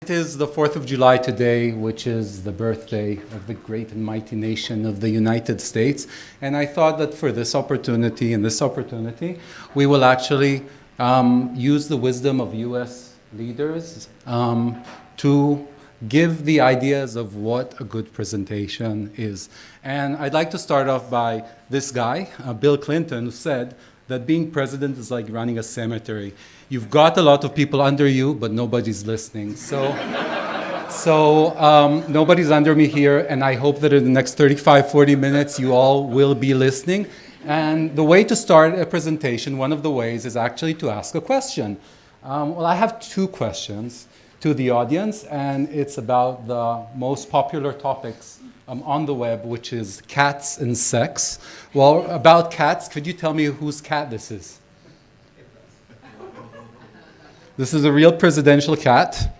It is the 4th of July today, which is the birthday of the great and mighty nation of the United States. And I thought that for this opportunity we will actually use the wisdom of US leaders to give the ideas of what a good presentation is. And I'd like to start off by this guy, Bill Clinton, who said that being president is like running a cemetery. You've got a lot of people under you, but nobody's listening. So nobody's under me here, and I hope that in the next 35, 40 minutes, you all will be listening. And the way to start a presentation, one of the ways, is actually to ask a question. Well, I have two questions to the audience, and it's about the most popular topics on the web, which is cats and sex. Well, about cats, could you tell me whose cat this is? This is a real presidential cat.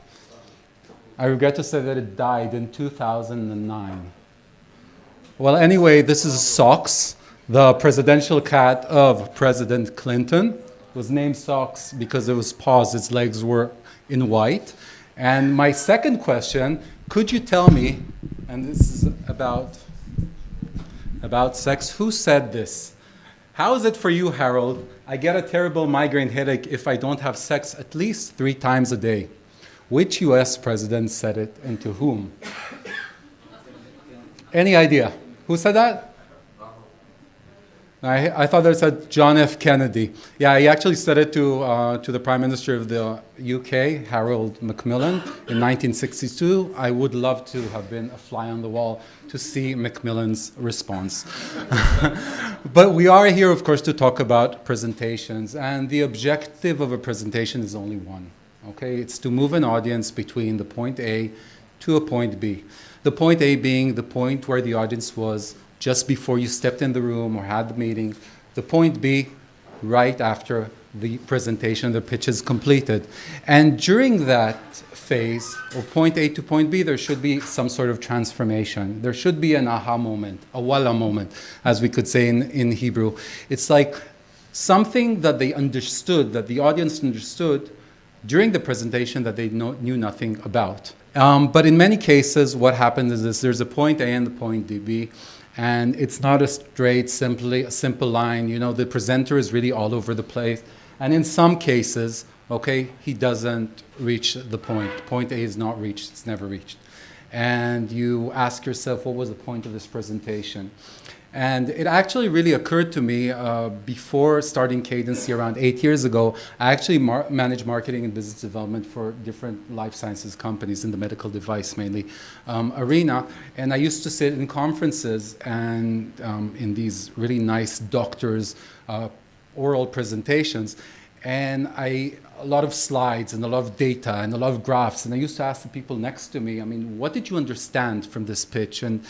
I regret to say that it died in 2009. Well, anyway, this is Socks, the presidential cat of President Clinton. It was named Socks because it was paws, its legs were in white. And my second question, could you tell me, and this is about sex, who said this? How is it for you, Harold? I get a terrible migraine headache if I don't have sex at least 3 times a day. Which US president said it, and to whom? Any idea? Who said that? I thought that said John F. Kennedy. Yeah, he actually said it to the Prime Minister of the UK, Harold Macmillan, in 1962. I would love to have been a fly on the wall to see Macmillan's response. But we are here, of course, to talk about presentations, and the objective of a presentation is only one. Okay, it's to move an audience between the point A to a point B. The point A being the point where the audience was just before you stepped in the room or had the meeting. The point B, right after the presentation, the pitch is completed. And during that phase of point A to point B, there should be some sort of transformation. There should be an aha moment, a walla moment, as we could say in Hebrew. It's like something that they understood, that the audience understood during the presentation that they knew nothing about. But in many cases, what happens is this: there's a point A and the point B, and it's not a straight, simple line. You know, the presenter is really all over the place. And in some cases, okay, he doesn't reach the point. Point A is not reached, it's never reached. And you ask yourself, what was the point of this presentation? And it actually really occurred to me before starting Cadensee around 8 years ago. I actually managed marketing and business development for different life sciences companies in the medical device mainly arena. And I used to sit in conferences and in these really nice doctors' oral presentations. And a lot of slides and a lot of data and a lot of graphs. And I used to ask the people next to me, I mean, what did you understand from this pitch? And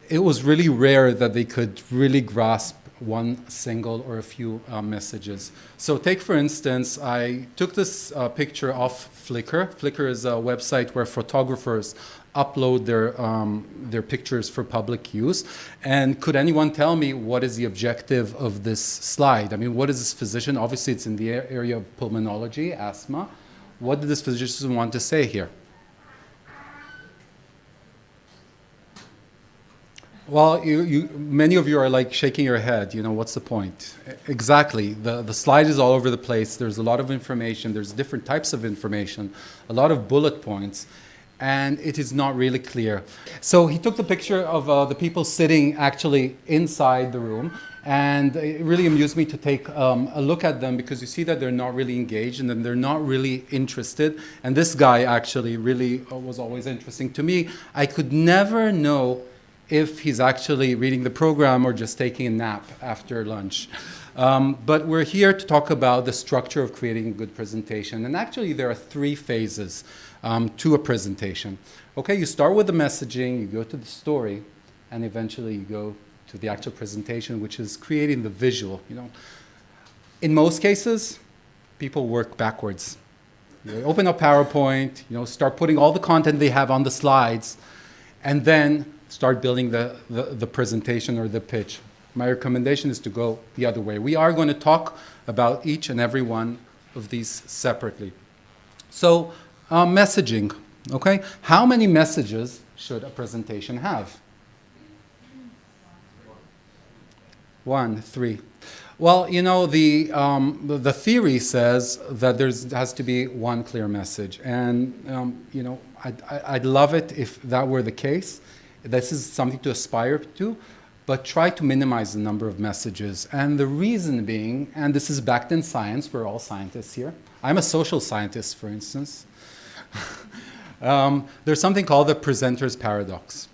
it was really rare that they could really grasp one single or a few messages. So take, for instance, I took this picture off Flickr. Flickr is a website where photographers upload their pictures for public use. And could anyone tell me what is the objective of this slide? I mean, what is this physician? Obviously, it's in the area of pulmonology, asthma. What did this physician want to say here? Well, many of you are like shaking your head. You know, what's the point? Exactly. The slide is all over the place. There's a lot of information. There's different types of information, a lot of bullet points, and it is not really clear. So he took the picture of the people sitting actually inside the room, and it really amused me to take a look at them because you see that they're not really engaged and then they're not really interested. And this guy actually really was always interesting to me. I could never know if he's actually reading the program or just taking a nap after lunch. But we're here to talk about the structure of creating a good presentation. And actually, there are 3 phases to a presentation. Okay, you start with the messaging, you go to the story, and eventually you go to the actual presentation, which is creating the visual. You know, in most cases, people work backwards. They open up PowerPoint, you know, start putting all the content they have on the slides, and then start building the presentation or the pitch. My recommendation is to go the other way. We are going to talk about each and every one of these separately. So messaging. Okay? How many messages should a presentation have? 1, 3. Well, you know, the theory says that there has to be one clear message. And, you know, I'd love it if that were the case. This is something to aspire to, but try to minimize the number of messages. And the reason being, and this is backed in science, we're all scientists here. I'm a social scientist, for instance. There's something called the presenter's paradox.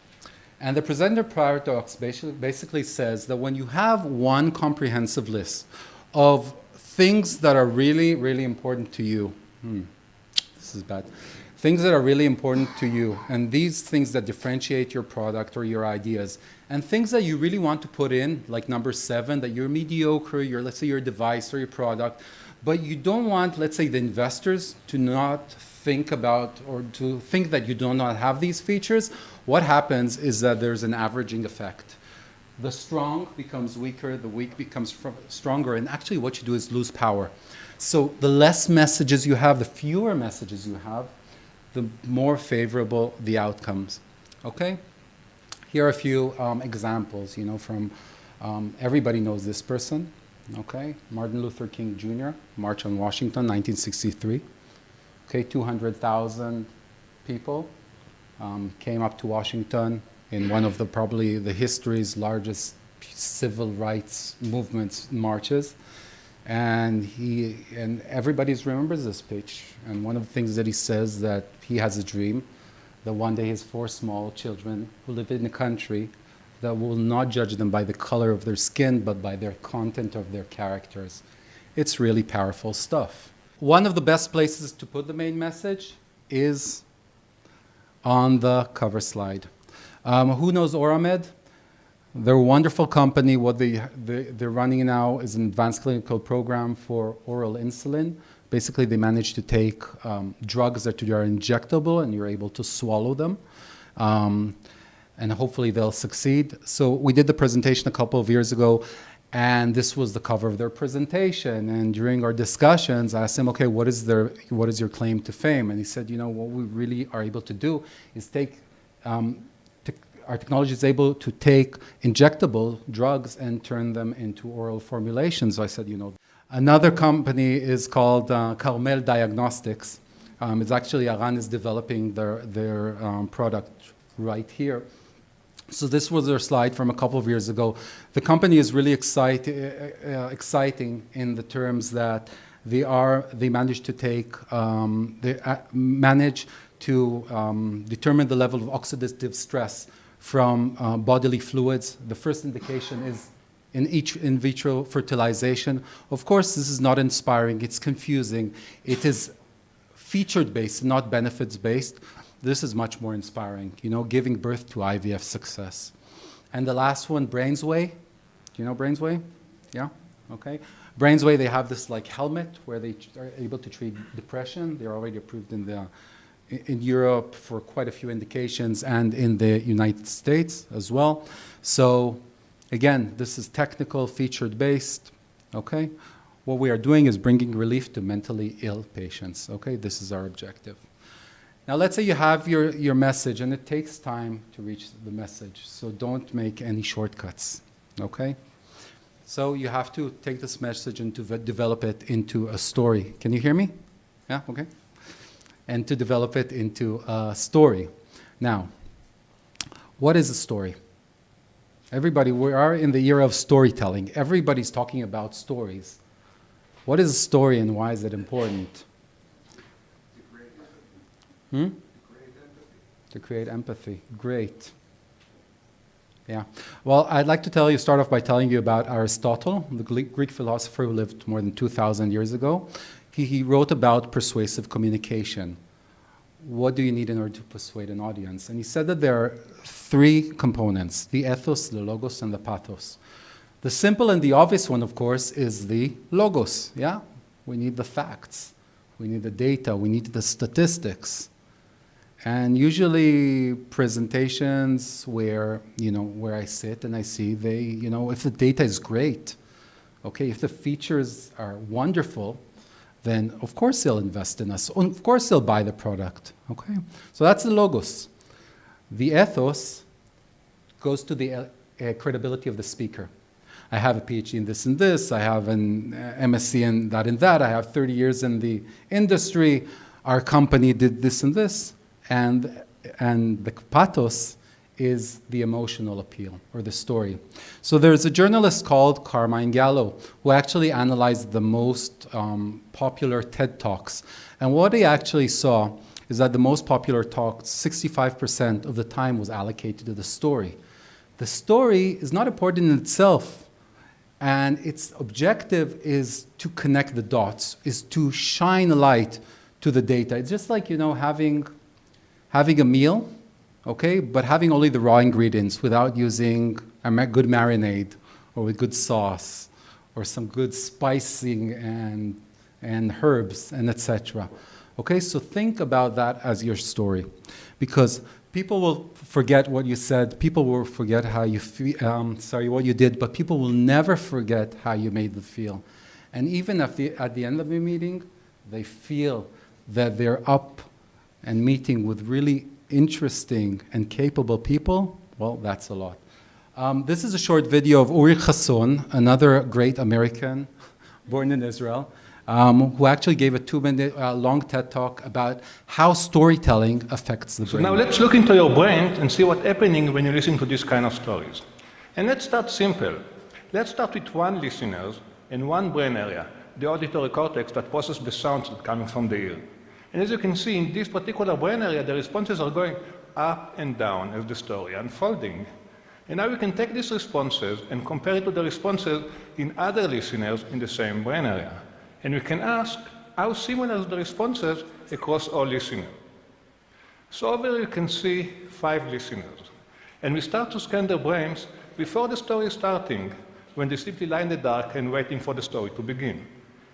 And the presenter paradox basically says that when you have one comprehensive list of things that are really, really important to you, this is bad, things that are really important to you, and these things that differentiate your product or your ideas, and things that you really want to put in, like number 7, that you're mediocre, let's say your device or your product, but you don't want, let's say, the investors to not think about or to think that you do not have these features. What happens is that there's an averaging effect. The strong becomes weaker, the weak becomes stronger, and actually what you do is lose power. So the less messages you have, the fewer messages you have, the more favorable the outcomes. Okay? Here are a few examples, you know, from everybody knows this person. Okay? Martin Luther King Jr., March on Washington, 1963. Okay, 200,000 people came up to Washington in one of probably the history's largest civil rights movements, marches. And everybody remembers this speech. And one of the things that he says that he has a dream that one day his 4 small children who live in a country that will not judge them by the color of their skin, but by their content of their characters. It's really powerful stuff. One of the best places to put the main message is on the cover slide. Who knows Oramed? They're a wonderful company. What they're running now is an advanced clinical program for oral insulin. Basically, they manage to take drugs that are injectable and you're able to swallow them. And hopefully they'll succeed. So we did the presentation a couple of years ago, and this was the cover of their presentation. And during our discussions, I asked him, okay, what is your claim to fame? And he said, you know, what we really are able to do is take, our technology is able to take injectable drugs and turn them into oral formulations. So I said, you know, another company is called Carmel Diagnostics. It's actually, Aran is developing their product right here. So this was their slide from a couple of years ago. The company is really exciting in the terms that they manage to take, manage to determine the level of oxidative stress from bodily fluids. The first indication is in vitro fertilization. Of course, this is not inspiring. It's confusing. It is featured-based, not benefits-based. This is much more inspiring, you know, giving birth to IVF success. And the last one, Brainsway. Do you know Brainsway? Yeah? Okay. Brainsway, they have this like helmet where they are able to treat depression. They're already approved in Europe for quite a few indications and in the United States as well. So again, this is technical, featured-based, okay? What we are doing is bringing relief to mentally ill patients, okay? This is our objective. Now, let's say you have your message, and it takes time to reach the message, so don't make any shortcuts, okay? So you have to take this message and to develop it into a story. Can you hear me? Yeah, okay. And to develop it into a story. Now, what is a story? Everybody, we are in the era of storytelling. Everybody's talking about stories. What is a story and why is it important? To create empathy. Great. Yeah. Well, I'd like to start off by telling you about Aristotle, the Greek philosopher who lived more than 2,000 years ago. He wrote about persuasive communication. What do you need in order to persuade an audience? And he said that there are 3 components, the ethos, the logos, and the pathos. The simple and the obvious one, of course, is the logos. Yeah? We need the facts. We need the data. We need the statistics. And usually presentations where I sit and I see if the data is great, okay, if the features are wonderful, then of course they'll invest in us. Of course they'll buy the product, okay? So that's the logos. The ethos goes to the credibility of the speaker. I have a PhD in this and this, I have an MSc in that and that, I have 30 years in the industry, our company did this and this, and the pathos is the emotional appeal, or the story. So there's a journalist called Carmine Gallo, who actually analyzed the most popular TED Talks. And what he actually saw is that the most popular talks, 65% of the time was allocated to the story. The story is not important in itself, and its objective is to connect the dots, is to shine a light to the data. It's just like, having a meal, okay, but having only the raw ingredients without using a good marinade or with good sauce or some good spicing and herbs and etc. Okay, so think about that as your story, because people will forget what you said, people will forget how you feel, what you did, but people will never forget how you made them feel. And even at the end of the meeting, they feel that they're up and meeting with really interesting and capable people. Well, that's a lot. This is a short video of Uri Chasson, another great American born in Israel, who actually gave a 2-minute long TED Talk about how storytelling affects the brain. So now let's look into your brain and see what's happening when you listen to these kind of stories. And let's start simple. Let's start with one listener and one brain area, the auditory cortex that processes the sounds that coming from the ear. And as you can see, in this particular brain area, the responses are going up and down as the story unfolding. And now we can take these responses and compare it to the responses in other listeners in the same brain area. And we can ask how similar are the responses across all listeners. So over here you can see 5 listeners. And we start to scan their brains before the story is starting, when they simply lie in the dark and waiting for the story to begin.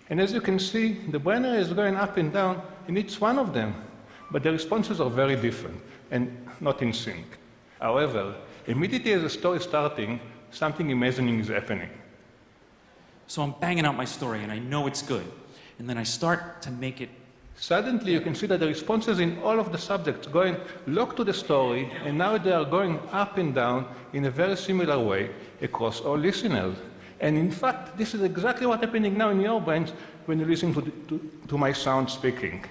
And as you can see, the brain area is going up and down in each one of them, but the responses are very different and not in sync. However, immediately as the story is starting, something amazing is happening. So I'm banging out my story and I know it's good. And then I start to make it. Suddenly you can see that the responses in all of the subjects going look to the story, and now they are going up and down in a very similar way across all listeners. And in fact, this is exactly what's happening now in your brains when you listen to my sound speaking.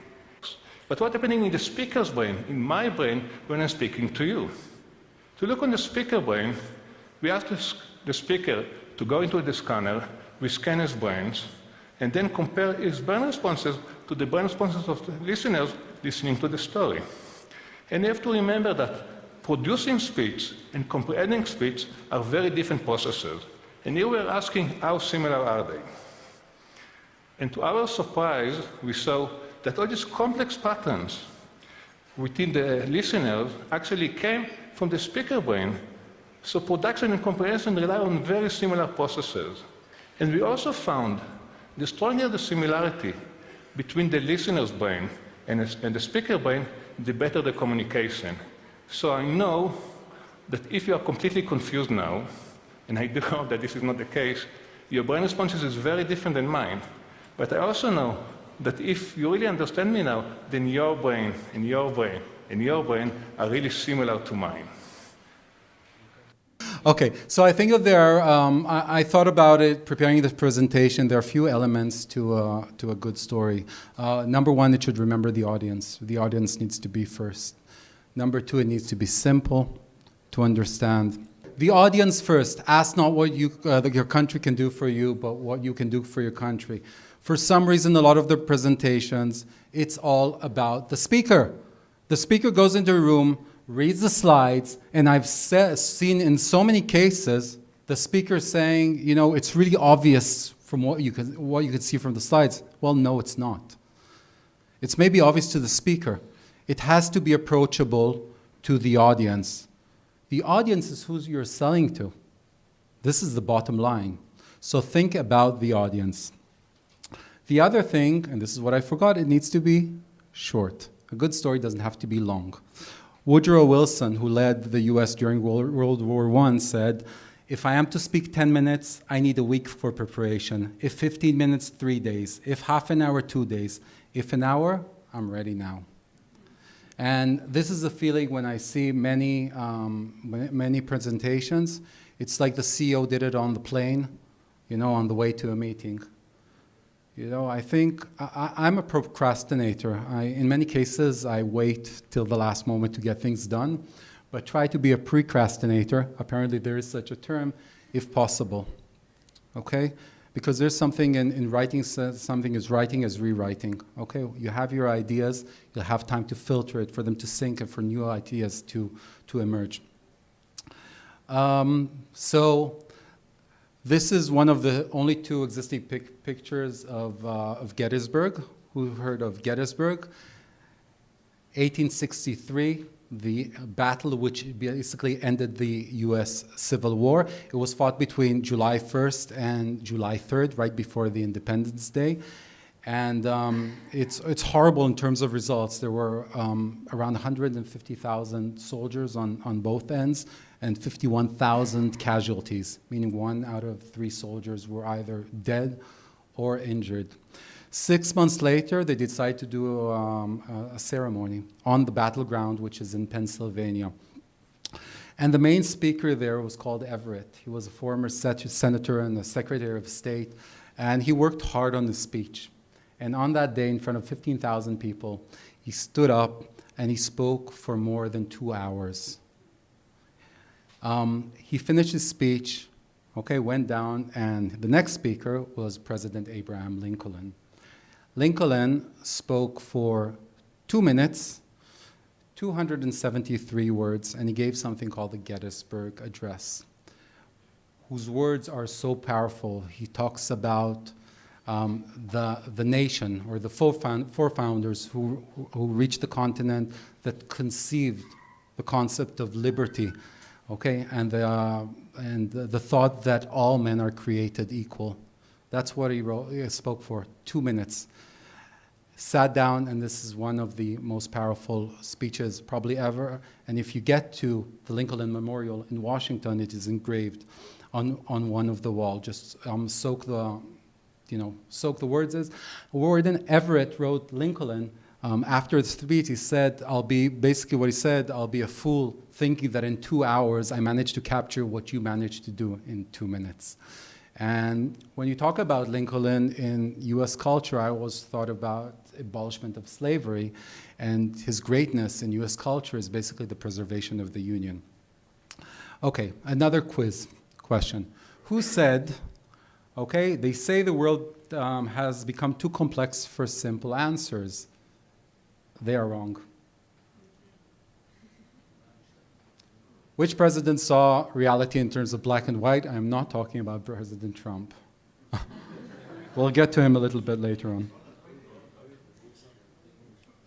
But what's happening in the speaker's brain, in my brain, when I'm speaking to you? To look on the speaker brain, we ask the speaker to go into the scanner, we scan his brains, and then compare his brain responses to the brain responses of the listeners listening to the story. And you have to remember that producing speech and comprehending speech are very different processes. And here we're asking, how similar are they? And to our surprise, we saw that all these complex patterns within the listeners actually came from the speaker brain. So production and comprehension rely on very similar processes. And we also found the stronger the similarity between the listener's brain and the speaker brain, the better the communication. So I know that if you are completely confused now, and I do hope that this is not the case, your brain responses is very different than mine. But I also know that if you really understand me now, then your brain and your brain and your brain are really similar to mine. Okay, so I think that there are, I thought about it preparing this presentation. There are a few elements to a good story. Number one, it should remember the audience. The audience needs to be first. Number two, it needs to be simple to understand. The audience first. Ask not what your country can do for you, but what you can do for your country. For some reason, a lot of the presentations, it's all about the speaker. The speaker goes into a room, reads the slides, and I've seen in so many cases the speaker saying, it's really obvious from what you can see from the slides. Well, no, it's not. It's maybe obvious to the speaker. It has to be approachable to the audience. The audience is who you're selling to. This is the bottom line. So think about the audience. The other thing, and this is what I forgot, it needs to be short. A good story doesn't have to be long. Woodrow Wilson, who led the US during World War I, said, If I am to speak 10 minutes, I need a week for preparation. If 15 minutes, 3 days. If half an hour, 2 days. If an hour, I'm ready now. And this is a feeling when I see many presentations. It's like the CEO did it on the plane, on the way to a meeting. I think I'm a procrastinator. In many cases, I wait till the last moment to get things done, but try to be a precrastinator. Apparently, there is such a term, if possible. Okay? Because there's something in writing, something is writing as rewriting. Okay? You have your ideas, you'll have time to filter it, for them to sink, and for new ideas to emerge. So this is one of the only two existing pictures of Gettysburg. Who heard of Gettysburg? 1863, the battle which basically ended the US Civil War. It was fought between July 1st and July 3rd, right before the Independence Day. And it's horrible in terms of results. There were around 150,000 soldiers on both ends and 51,000 casualties, meaning 1 out of 3 soldiers were either dead or injured. 6 months later, they decided to do a ceremony on the battleground, which is in Pennsylvania. And the main speaker there was called Everett. He was a former senator and a Secretary of State, and he worked hard on the speech. And on that day, in front of 15,000 people, he stood up and he spoke for more than 2 hours. He finished his speech, went down, and the next speaker was President Abraham Lincoln. Lincoln spoke for 2 minutes, 273 words, and he gave something called the Gettysburg Address, whose words are so powerful. He talks about the nation, or the forefounders who reached the continent, that conceived the concept of liberty, and the thought that all men are created equal. That's what he spoke for, 2 minutes. Sat down, and this is one of the most powerful speeches probably ever. And if you get to the Lincoln Memorial in Washington, it is engraved on one of the walls. Just soak the words as. Warden Everett wrote Lincoln after the speech. He said, I'll be a fool thinking that in 2 hours I managed to capture what you managed to do in 2 minutes. And when you talk about Lincoln in U.S. culture, I always thought about abolishment of slavery, and his greatness in U.S. culture is basically the preservation of the Union. Okay, another quiz question. Who said, they say the world has become too complex for simple answers. They are wrong. Which president saw reality in terms of black and white? I'm not talking about President Trump. We'll get to him a little bit later on.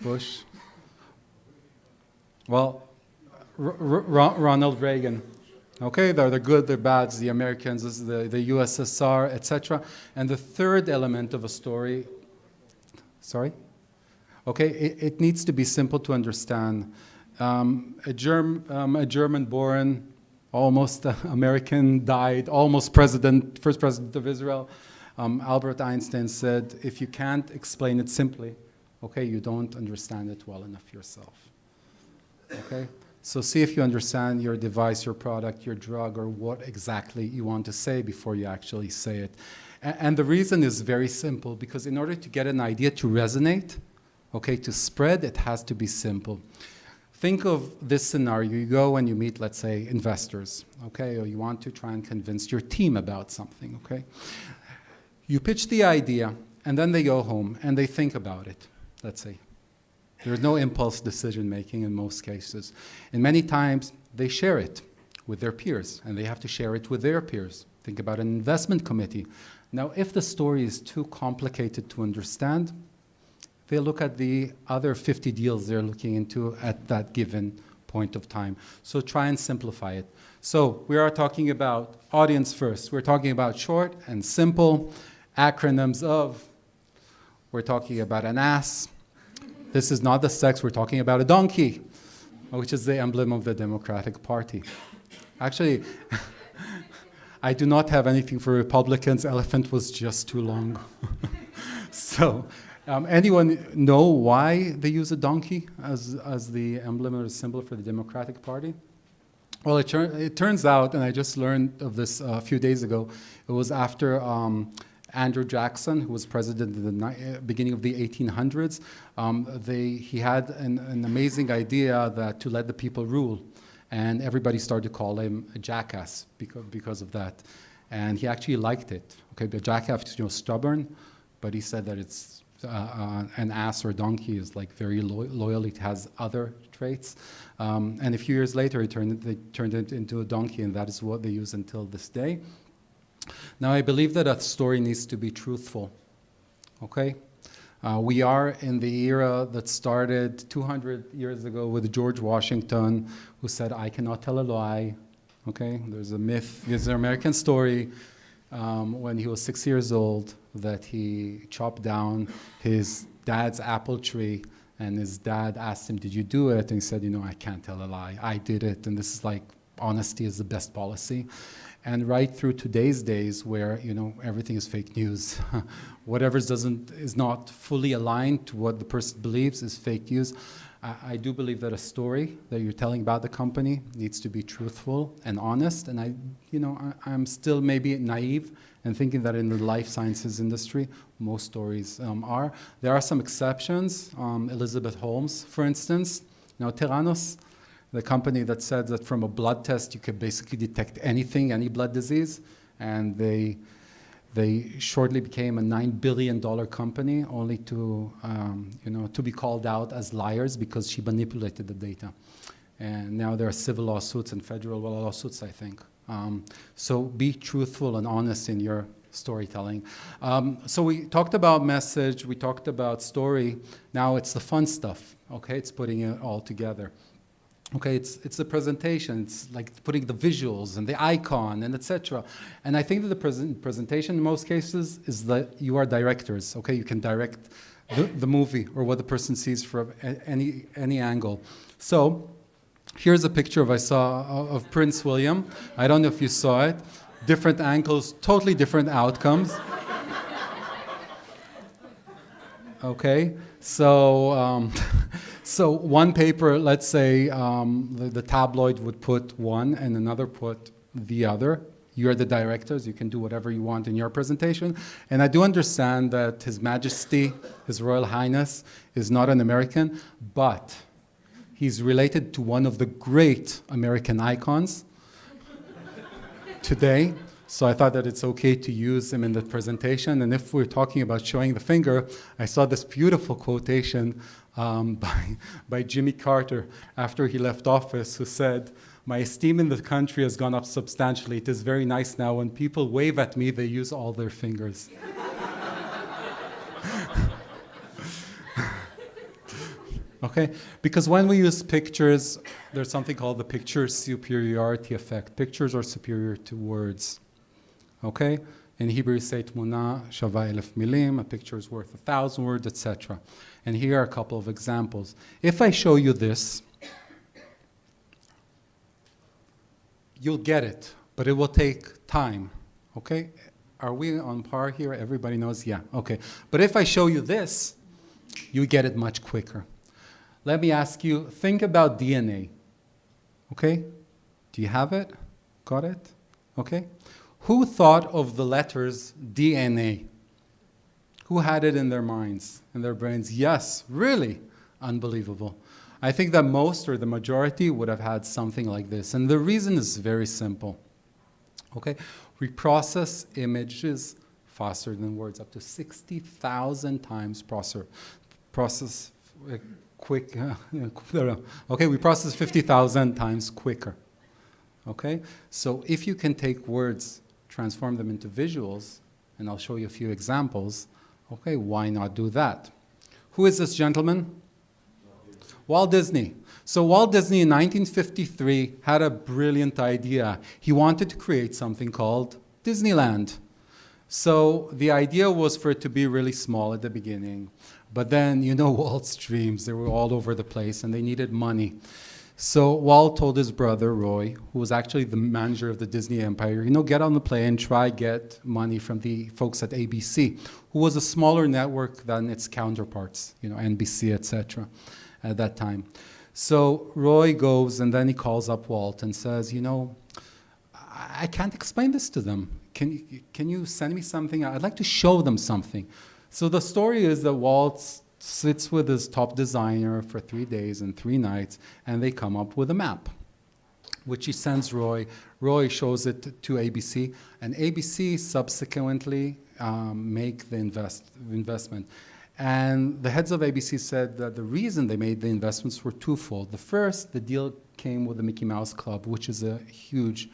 Bush. Well, Ronald Reagan. They're the good, the bad, the Americans, the USSR, etc. And the third element of a story, it needs to be simple to understand. A German-born, almost American, died, almost first president of Israel. Albert Einstein said, if you can't explain it simply, you don't understand it well enough yourself. So see if you understand your device, your product, your drug, or what exactly you want to say before you actually say it. And the reason is very simple, because in order to get an idea to resonate, to spread, it has to be simple. Think of this scenario. You go and you meet, let's say, investors, or you want to try and convince your team about something, You pitch the idea, and then they go home and they think about it, let's say. There's no impulse decision-making in most cases. And many times, they share it with their peers, and they have to share it with their peers. Think about an investment committee. Now, if the story is too complicated to understand, they look at the other 50 deals they're looking into at that given point of time. So try and simplify it. So we are talking about audience first. We're talking about short and simple acronyms of, we're talking about an ass. This is not the sex, we're talking about a donkey, which is the emblem of the Democratic Party. Actually, I do not have anything for Republicans. Elephant was just too long. So, anyone know why they use a donkey as the emblem or symbol for the Democratic Party? Well, it turns out, and I just learned of this a few days ago, it was after Andrew Jackson, who was president in the beginning of the 1800s. He had an amazing idea that to let the people rule, and everybody started to call him a jackass because of that. And he actually liked it. Okay, the jackass is stubborn, but he said that it's an ass or donkey is like very loyal. It has other traits. And a few years later, they turned it into a donkey, and that is what they use until this day. Now, I believe that a story needs to be truthful, okay? We are in the era that started 200 years ago with George Washington, who said, I cannot tell a lie, okay? There's a myth, there's an American story when he was 6 years old that he chopped down his dad's apple tree, and his dad asked him, did you do it? And he said, I can't tell a lie. I did it, and this is like, honesty is the best policy. And right through today's days where, everything is fake news. Whatever is not fully aligned to what the person believes is fake news. I do believe that a story that you're telling about the company needs to be truthful and honest. And I'm still maybe naive and thinking that in the life sciences industry, most stories are. There are some exceptions. Elizabeth Holmes, for instance, Theranos, the company that said that from a blood test you could basically detect anything, any blood disease, and they shortly became a $9 billion company, only to to be called out as liars because she manipulated the data. And now there are civil lawsuits and federal lawsuits, I think. So be truthful and honest in your storytelling. So we talked about message, we talked about story. Now it's the fun stuff. Okay, it's putting it all together. Okay, it's the presentation. It's like putting the visuals and the icon and etc. And I think that the presentation in most cases is that you are directors. Okay, you can direct the movie or what the person sees from any angle. So here's a picture I saw of Prince William. I don't know if you saw it. Different angles, totally different outcomes. Okay, so. So one paper, let's say the tabloid would put one and another put the other. You're the directors, you can do whatever you want in your presentation. And I do understand that His Majesty, His Royal Highness, is not an American, but he's related to one of the great American icons today. So I thought that it's okay to use him in the presentation. And if we're talking about showing the finger, I saw this beautiful quotation by Jimmy Carter after he left office, who said, "My esteem in the country has gone up substantially. It is very nice now when people wave at me, they use all their fingers." Okay, because when we use pictures, there's something called the picture superiority effect. Pictures are superior to words. Okay? In Hebrew, you say tmuna shava elef milim, a picture is worth 1,000 words, etc. And here are a couple of examples. If I show you this, you'll get it, but it will take time. Okay? Are we on par here? Everybody knows? Yeah. Okay. But if I show you this, you get it much quicker. Let me ask you, think about DNA. Okay? Do you have it? Got it? Okay? Who thought of the letters DNA? Who had it in their minds, in their brains? Yes, really? Unbelievable. I think that most or the majority would have had something like this. And the reason is very simple. Okay? We process images faster than words, up to 60,000 times process quick. Okay, we process 50,000 times quicker. Okay? So if you can take words, transform them into visuals, and I'll show you a few examples, okay, why not do that? Who is this gentleman? Walt Disney. So Walt Disney in 1953 had a brilliant idea. He wanted to create something called Disneyland. So the idea was for it to be really small at the beginning. But then, you know Walt's dreams, they were all over the place and they needed money. So Walt told his brother, Roy, who was actually the manager of the Disney Empire, get on the plane, try get money from the folks at ABC, who was a smaller network than its counterparts, NBC, etc. at that time. So Roy goes and then he calls up Walt and says, I can't explain this to them. Can you send me something? I'd like to show them something. So the story is that Walt sits with his top designer for 3 days and 3 nights, and they come up with a map, which he sends Roy. Roy shows it to ABC, and ABC subsequently make the investment. And the heads of ABC said that the reason they made the investments were twofold. The first, the deal came with the Mickey Mouse Club, which is a huge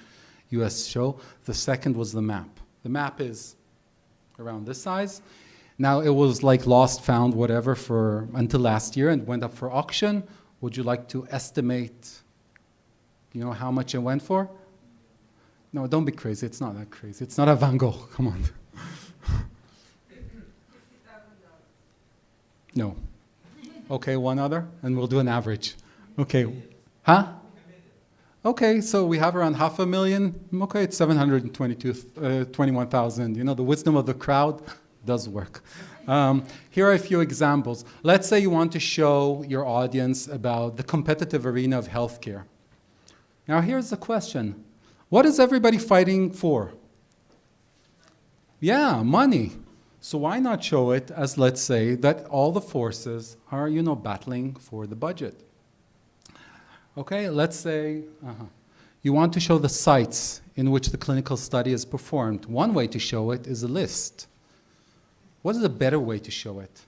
US show. The second was the map. The map is around this size. Now, it was like lost, found, whatever, until last year, and went up for auction. Would you like to estimate, how much it went for? No, don't be crazy. It's not that crazy. It's not a Van Gogh. Come on. No. Okay, one other, and we'll do an average. Okay. Huh? Okay, so we have around $500,000. Okay, it's 721,000. The wisdom of the crowd does work. Here are a few examples. Let's say you want to show your audience about the competitive arena of healthcare. Now here's the question. What is everybody fighting for? Yeah, money. So why not show it as, let's say, that all the forces are, battling for the budget? Okay, let's say you want to show the sites in which the clinical study is performed. One way to show it is a list. What is a better way to show it?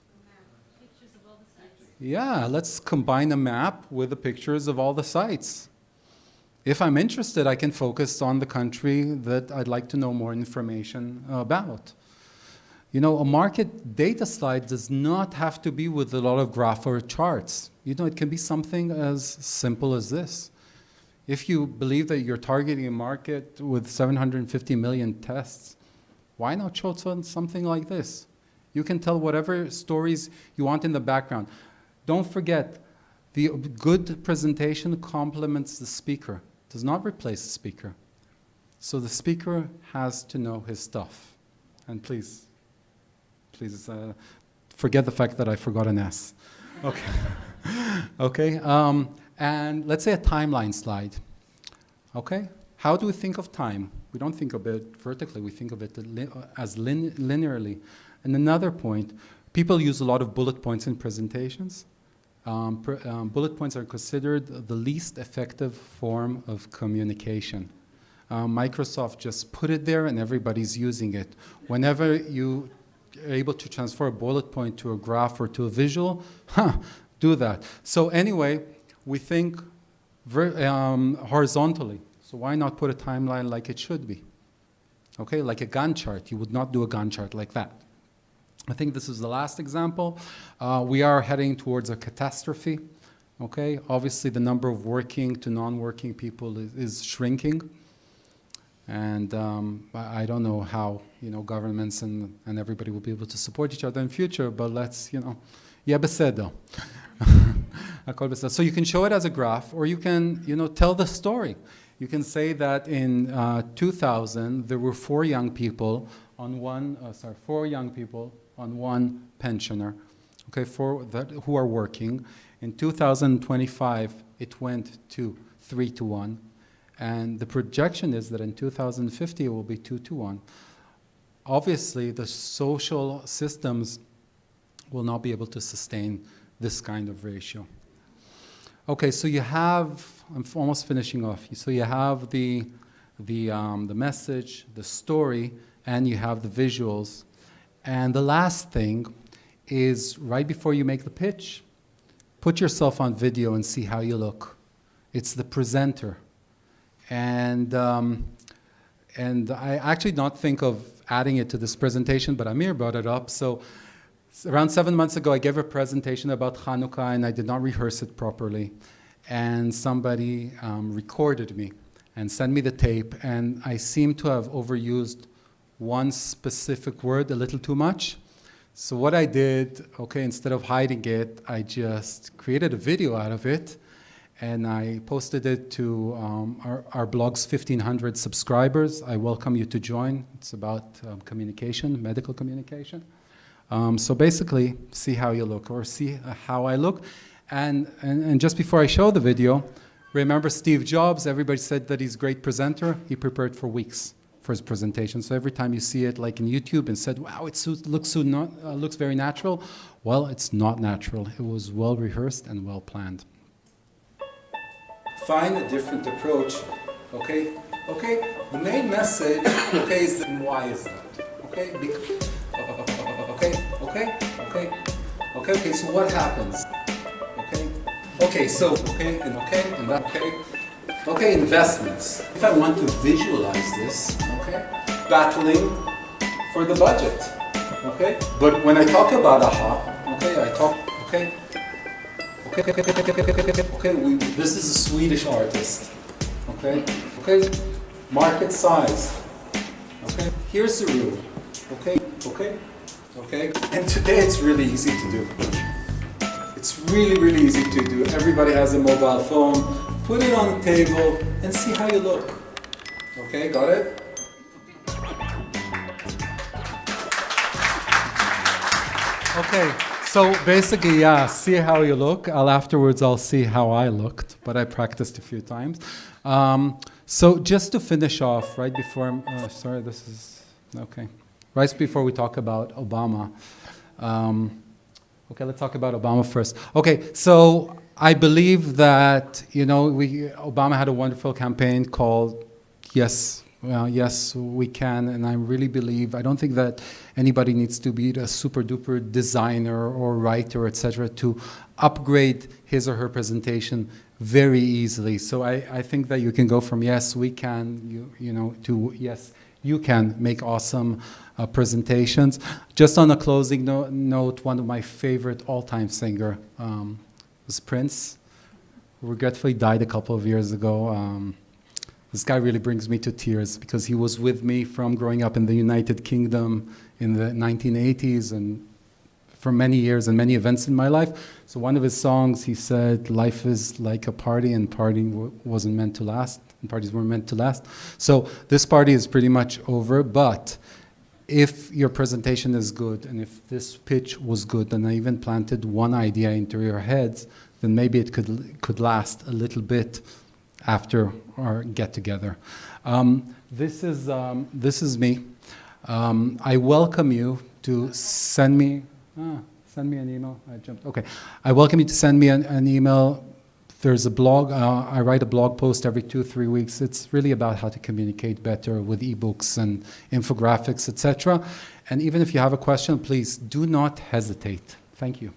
Pictures of all the sites. Yeah, let's combine a map with the pictures of all the sites. If I'm interested, I can focus on the country that I'd like to know more information about. A market data slide does not have to be with a lot of graph or charts. It can be something as simple as this. If you believe that you're targeting a market with 750 million tests, why not show something like this? You can tell whatever stories you want in the background. Don't forget, the good presentation complements the speaker, does not replace the speaker. So the speaker has to know his stuff. And please forget the fact that I forgot an S. Okay. Okay. And let's say a timeline slide. Okay. How do we think of time? We don't think of it vertically. We think of it as linearly. And another point, people use a lot of bullet points in presentations. Bullet points are considered the least effective form of communication. Microsoft just put it there and everybody's using it. Whenever you are able to transfer a bullet point to a graph or to a visual, do that. So anyway, we think horizontally. So why not put a timeline like it should be? Okay, like a Gantt chart. You would not do a Gantt chart like that. I think this is the last example. We are heading towards a catastrophe. Okay, obviously the number of working to non-working people is shrinking. And I don't know how governments and everybody will be able to support each other in future, but let's, yeah, בסדר. הכל בסדר. So you can show it as a graph, or you can, tell the story. You can say that in 2000, there were 4 young people on one pensioner, okay, who are working. In 2025, it went to 3 to 1. And the projection is that in 2050, it will be 2 to 1. Obviously, the social systems will not be able to sustain this kind of ratio. Okay, so you have, I'm almost finishing off. So you have the message, the story, and you have the visuals. And the last thing is right before you make the pitch, put yourself on video and see how you look. It's the presenter. And I actually don't think of adding it to this presentation, but Amir brought it up. So around 7 months ago, I gave a presentation about Hanukkah, and I did not rehearse it properly. And somebody recorded me and sent me the tape, and I seem to have overused one specific word a little too much. So what I did, okay, instead of hiding it, I just created a video out of it. and I posted it to our blog's 1,500 subscribers. I welcome you to join. It's about communication, medical communication. So basically, see how you look, or see how I look. And just before I show the video, remember Steve Jobs? Everybody said that he's a great presenter. He prepared for weeks for his presentation. So every time you see it, like in YouTube, and said, "Wow, looks very natural." Well, it's not natural. It was well rehearsed and well planned. Find a different approach. Okay. The main message, okay, is that why is that? Okay. Okay. So what happens? Okay, investments. If I want to visualize this, okay, battling for the budget, okay. But when I talk about aha, this is a Swedish artist, okay. Market size, okay. Here's the rule, okay. And today it's really easy to do. It's really easy to do. Everybody has a mobile phone. Put it on the table and see how you look. Okay, got it? Okay, so basically, yeah, see how you look. Afterwards, I'll see how I looked, but I practiced a few times. So just to finish off, right before, right before we talk about Obama. Okay, let's talk about Obama first. Okay, so I believe that, Obama had a wonderful campaign called Yes, We Can, and I really believe, I don't think that anybody needs to be a super duper designer or writer, etc., to upgrade his or her presentation very easily. So I think that you can go from yes, we can, to yes, you can make awesome presentations. Just on a closing note, one of my favorite all-time singer was Prince, who regretfully died a couple of years ago. This guy really brings me to tears because he was with me from growing up in the United Kingdom in the 1980s and for many years and many events in my life. So one of his songs, he said, life is like a party and partying wasn't meant to last, and parties weren't meant to last. So this party is pretty much over, but if your presentation is good and if this pitch was good and I even planted one idea into your heads, then maybe it could last a little bit after our get-together. This is me. I welcome you to send me an email. I welcome you to send me an email. There's a blog. I write a blog post every 2-3 weeks. It's really about how to communicate better with ebooks and infographics, etc. And even if you have a question, please do not hesitate. Thank you.